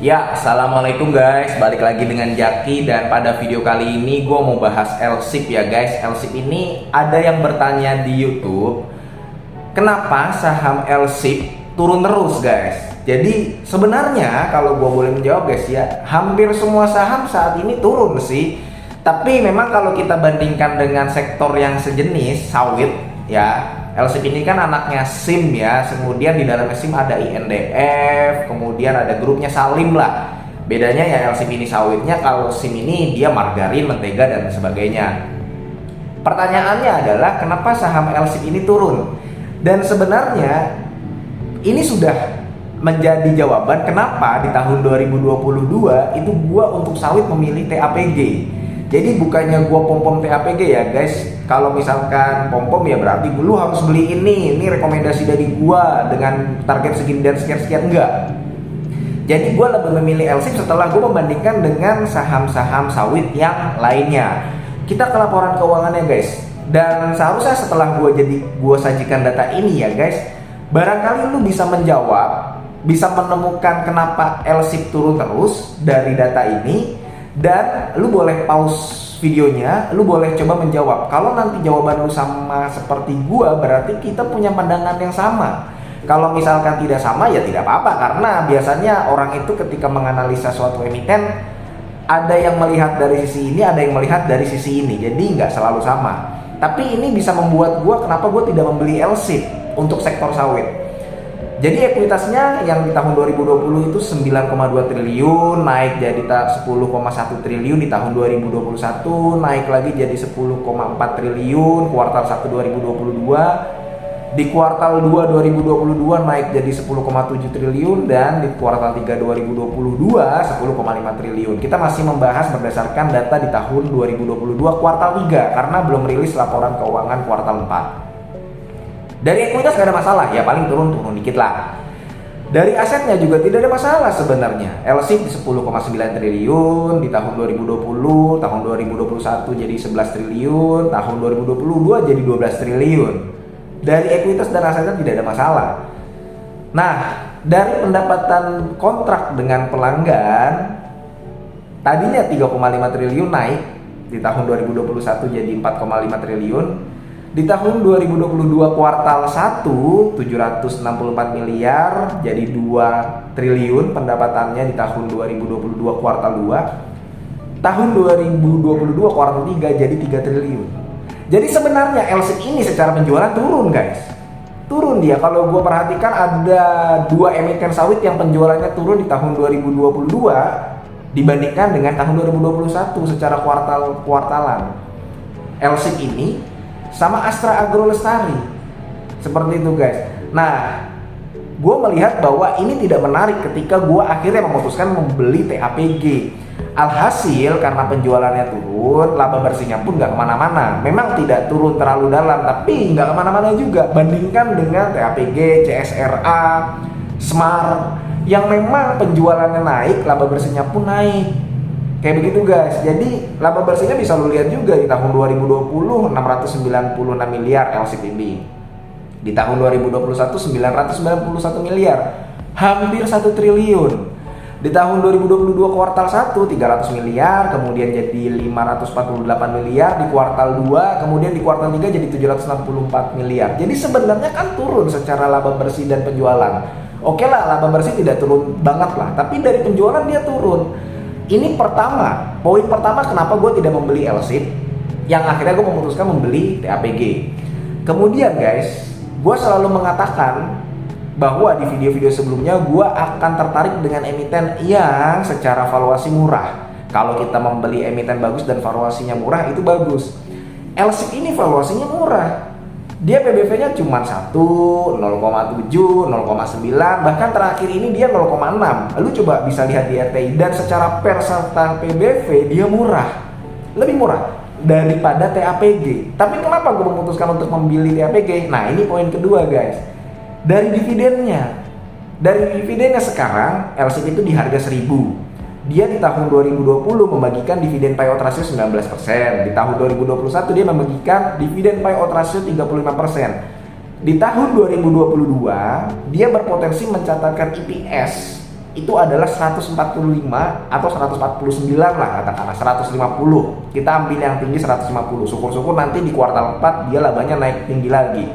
Ya, assalamualaikum guys. Balik lagi dengan Jaki dan pada video kali ini gue mau bahas LSIP ya guys. LSIP ini ada yang bertanya di YouTube, kenapa saham LSIP turun terus guys? Jadi sebenarnya kalau gue boleh menjawab guys ya, hampir semua saham saat ini turun sih. Tapi memang kalau kita bandingkan dengan sektor yang sejenis sawit ya, LSIP ini kan anaknya SIM ya, kemudian di dalamnya SIM ada INDF, kemudian ada grupnya Salim lah. Bedanya ya LSIP ini sawitnya, kalau SIM ini dia margarin, mentega dan sebagainya. Pertanyaannya adalah kenapa saham LSIP ini turun? Dan sebenarnya ini sudah menjadi jawaban kenapa di tahun 2022 itu gua untuk sawit memilih TAPG. Jadi bukannya gua pom-pom TAPG ya guys. Kalau misalkan pom-pom ya berarti lu harus beli ini rekomendasi dari gua dengan target segini dan sekian-sekian, enggak. Jadi gua lebih memilih LSIP setelah gua membandingkan dengan saham-saham sawit yang lainnya. Kita ke laporan keuangannya guys. Dan seharusnya setelah gua sajikan data ini ya guys, barangkali lu bisa menjawab, bisa menemukan kenapa LSIP turun terus dari data ini. Dan lu boleh pause videonya, lu boleh coba menjawab. Kalau nanti jawaban lu sama seperti gua, berarti kita punya pandangan yang sama. Kalau misalkan tidak sama ya tidak apa-apa, karena biasanya orang itu ketika menganalisa suatu emiten ada yang melihat dari sisi ini, ada yang melihat dari sisi ini. Jadi nggak selalu sama. Tapi ini bisa membuat gua kenapa gua tidak membeli LSIP untuk sektor sawit. Jadi ekuitasnya yang di tahun 2020 itu 9,2 triliun, naik jadi 10,1 triliun di tahun 2021, naik lagi jadi 10,4 triliun kuartal 1 2022. Di kuartal 2 2022 naik jadi 10,7 triliun dan di kuartal 3 2022 10,5 triliun. Kita masih membahas berdasarkan data di tahun 2022 kuartal 3 karena belum rilis laporan keuangan kuartal 4. Dari ekuitas gak ada masalah, ya paling turun dikit lah. Dari asetnya juga tidak ada masalah sebenarnya. LSIP di 10,9 triliun di tahun 2020, tahun 2021 jadi 11 triliun, tahun 2022 jadi 12 triliun. Dari ekuitas dan asetnya tidak ada masalah. Nah, dari pendapatan kontrak dengan pelanggan tadinya 3,5 triliun naik di tahun 2021 jadi 4,5 triliun. Di tahun 2022 kuartal 1 764 miliar jadi 2 triliun pendapatannya di tahun 2022 kuartal 2. Tahun 2022 kuartal 3 jadi 3 triliun. Jadi sebenarnya LSIP ini secara penjualan turun guys. Turun dia, kalau gue perhatikan ada 2 emiten sawit yang penjualannya turun di tahun 2022 dibandingkan dengan tahun 2021 secara kuartalan. LSIP ini sama Astra Agro Lestari seperti itu guys. Nah, gue melihat bahwa ini tidak menarik ketika gue akhirnya memutuskan membeli TAPG. Alhasil karena penjualannya turun, laba bersihnya pun nggak kemana-mana. Memang tidak turun terlalu dalam, tapi nggak kemana-mana juga. Bandingkan dengan TAPG, CSRA, Smart yang memang penjualannya naik, laba bersihnya pun naik. Kayak begitu guys. Jadi laba bersihnya bisa lu lihat juga di tahun 2020 696 miliar LSIP ini. Di tahun 2021 991 miliar. Hampir 1 triliun. Di tahun 2022 kuartal 1 300 miliar, kemudian jadi 548 miliar di kuartal 2, kemudian di kuartal 3 jadi 764 miliar. Jadi sebenarnya kan turun secara laba bersih dan penjualan. Oke lah, laba bersih tidak turun banget lah, tapi dari penjualan dia turun. Ini poin pertama kenapa gue tidak membeli LSIP, yang akhirnya gue memutuskan membeli TAPG. Kemudian guys, gue selalu mengatakan bahwa di video-video sebelumnya gue akan tertarik dengan emiten yang secara valuasi murah. Kalau kita membeli emiten bagus dan valuasinya murah itu bagus. LSIP ini valuasinya murah. Dia PBV-nya cuma 1, 0,7, 0,9, bahkan terakhir ini dia 0,6. Lu coba bisa lihat di RTI, dan secara per serta PBV dia murah. Lebih murah daripada TAPG. Tapi kenapa gue memutuskan untuk membeli TAPG? Nah, ini poin kedua guys. Dari dividennya. Dari dividennya sekarang LSIP itu di harga 1.000. Dia di tahun 2020 membagikan dividen payout ratio 19%. Di tahun 2021 dia membagikan dividen payout ratio 35%. Di tahun 2022 dia berpotensi mencatatkan EPS itu adalah 145 atau 149 lah katakanlah, 150. Kita ambil yang tinggi 150. Syukur-syukur nanti di kuartal 4 dia labanya naik tinggi lagi.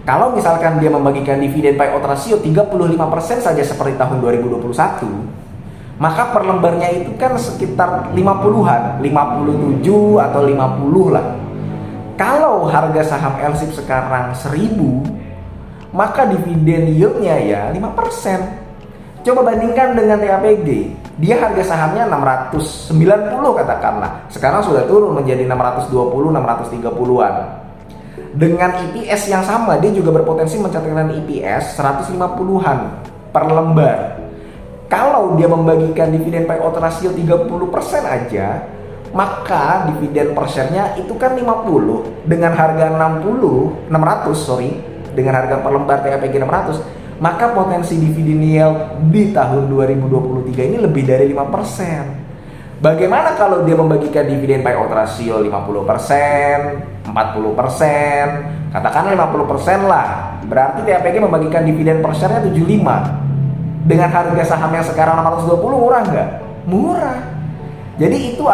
Kalau misalkan dia membagikan dividen payout ratio 35% saja seperti tahun 2021, maka per lembarnya itu kan sekitar 50-an, 57 atau 50 lah. Kalau harga saham LSIP sekarang 1000, maka dividen yieldnya ya 5%. Coba bandingkan dengan TAPG, dia harga sahamnya 690 katakanlah, sekarang sudah turun menjadi 620, 630-an. Dengan EPS yang sama, dia juga berpotensi mencatatkan EPS 150-an per lembar. Kalau dia membagikan dividen payout ratio 30% aja, maka dividen per share-nya itu kan 50 dengan harga 600, dengan harga per lembar TAPG 600, maka potensi dividen yield di tahun 2023 ini lebih dari 5%. Bagaimana kalau dia membagikan dividen payout ratio 50%, 40%, katakanlah 50% lah. Berarti TAPG membagikan dividen per share-nya 75. Dengan harga saham yang sekarang 620 murah nggak? Murah. Jadi itu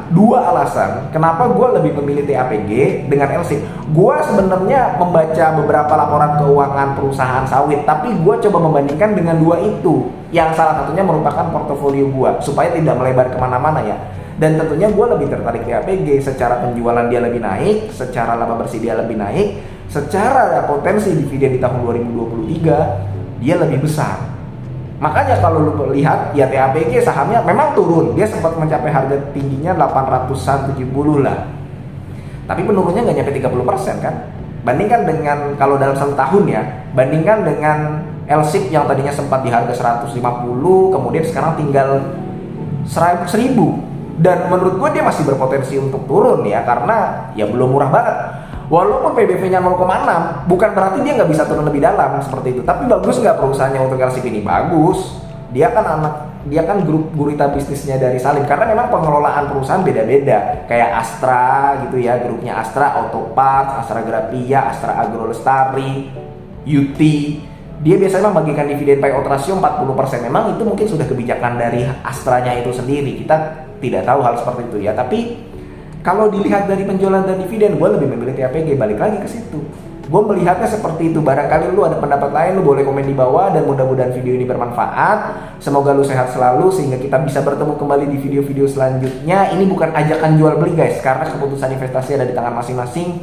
dua alasan kenapa gue lebih memilih TAPG dengan LSIP. Gue sebenarnya membaca beberapa laporan keuangan perusahaan sawit, tapi gue coba membandingkan dengan dua itu, yang salah satunya merupakan portofolio gue, supaya tidak melebar kemana-mana ya. Dan tentunya gue lebih tertarik TAPG, secara penjualan dia lebih naik, secara laba bersih dia lebih naik, secara potensi dividen di tahun 2023 dia lebih besar. Makanya kalau lu lihat ya TAPG sahamnya memang turun, dia sempat mencapai harga tingginya 870 lah, tapi penurunnya nggak nyampe 30% kan. Bandingkan dengan kalau dalam 1 tahun ya, bandingkan dengan LSIP yang tadinya sempat di harga 150, kemudian sekarang tinggal 1000. Dan menurut gue dia masih berpotensi untuk turun ya, karena ya belum murah banget. Walaupun PBV-nya 0,6, bukan berarti dia nggak bisa turun lebih dalam seperti itu. Tapi bagus nggak perusahaannya untuk LSIP ini? Bagus. Dia kan grup gurita bisnisnya dari Salim. Karena memang pengelolaan perusahaan beda-beda. Kayak Astra gitu ya, grupnya Astra, Autoparts, Astra Grafia, Astra Agro Lestari, UT. Dia biasanya membagikan dividen payout ratio 40%. Memang itu mungkin sudah kebijakan dari Astranya itu sendiri. Kita tidak tahu hal seperti itu ya. Tapi kalau dilihat dari penjualan dan dividen, gue lebih memilih TAPG. Balik lagi ke situ. Gue melihatnya seperti itu. Barangkali lu ada pendapat lain, lu boleh komen di bawah. Dan mudah-mudahan video ini bermanfaat. Semoga lu sehat selalu sehingga kita bisa bertemu kembali di video-video selanjutnya. Ini bukan ajakan jual beli guys, karena keputusan investasi ada di tangan masing-masing.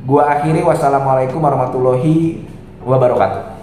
Gue akhiri, wassalamualaikum warahmatullahi wabarakatuh.